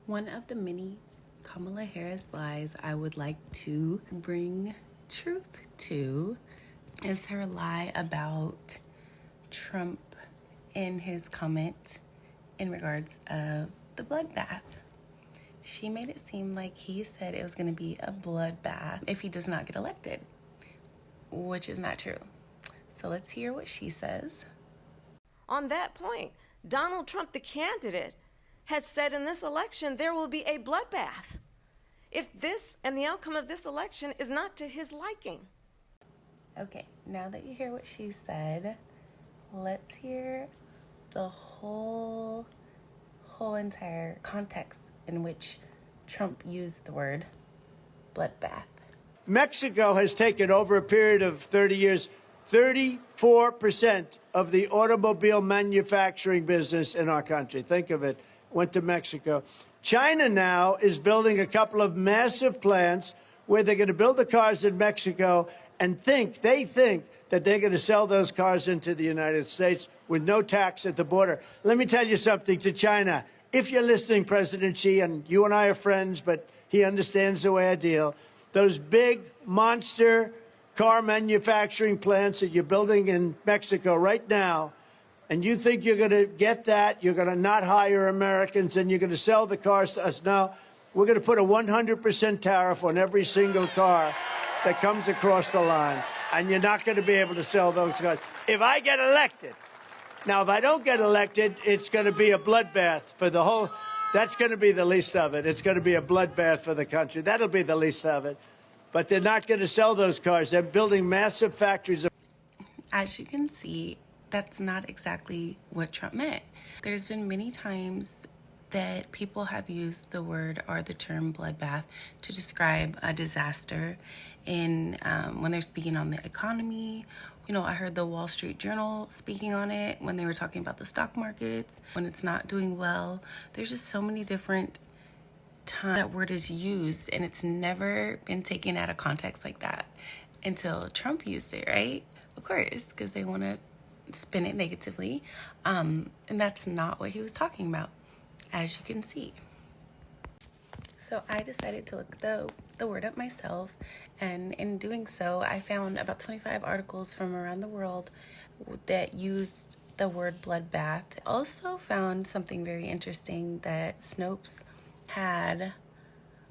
One of the many Kamala Harris lies I would like to bring truth to is her lie about Trump in his comment in regards of the bloodbath. She made it seem like he said it was going to be a bloodbath if he does not get elected, which is not true. So let's hear what she says. On that point, Donald Trump, the candidate, has said in this election there will be a bloodbath if this and the outcome of this election is not to his liking. Okay, now that you hear what she said, let's hear the whole entire context in which Trump used the word bloodbath. Mexico has taken, over a period of 30 years, 34% of the automobile manufacturing business in our country. Think of it, went to Mexico. China now is building a couple of massive plants where they're going to build the cars in Mexico and they think that they're going to sell those cars into the United States with no tax at the border. Let me tell you something to China. If you're listening, President Xi, and you and I are friends, but he understands the way I deal, those big monster car manufacturing plants that you're building in Mexico right now, and you think you're going to get that, you're going to not hire Americans, and you're going to sell the cars to us. Now, we're going to put a 100% tariff on every single car that comes across the line, and you're not going to be able to sell those cars. If I get elected, now, if I don't get elected, it's going to be a bloodbath for the whole, that's going to be the least of it. It's going to be a bloodbath for the country. That'll be the least of it. But they're not going to sell those cars. They're building massive factories. As you can see, that's not exactly what Trump meant. There's been many times that people have used the word or the term bloodbath to describe a disaster in when they're speaking on the economy. You know, I heard the Wall Street Journal speaking on it when they were talking about the stock markets, when it's not doing well. There's just so many different times that word is used, and it's never been taken out of context like that until Trump used it, right? Of course, because they want to spin it negatively. And that's not what he was talking about, as you can see. So I decided to look the word up myself, and in doing so, I found about 25 articles from around the world that used the word bloodbath. I also found something very interesting that Snopes had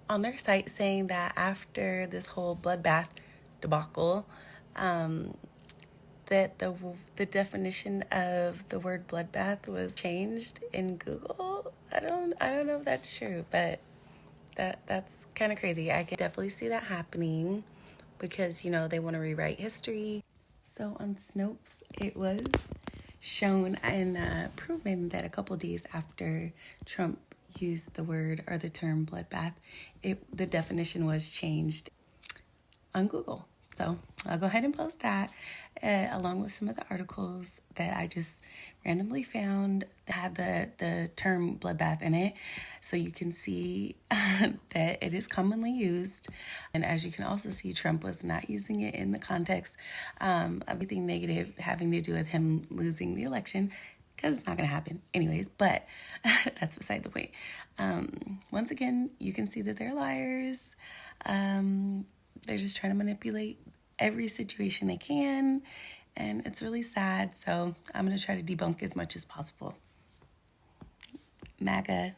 on their site, saying that after this whole bloodbath debacle, that the definition of the word bloodbath was changed in Google. I don't know if that's true, but that's kind of crazy. I can definitely see that happening because, you know, they want to rewrite history. So on Snopes, it was shown and proven that a couple days after Trump used the word or the term bloodbath, the definition was changed on Google. So I'll go ahead and post that along with some of the articles that I just randomly found that had the term bloodbath in it. So you can see that it is commonly used. And as you can also see, Trump was not using it in the context of anything negative having to do with him losing the election, because it's not going to happen anyways, but that's beside the point. Once again, you can see that they're liars. They're just trying to manipulate every situation they can, and it's really sad. So I'm going to try to debunk as much as possible. MAGA.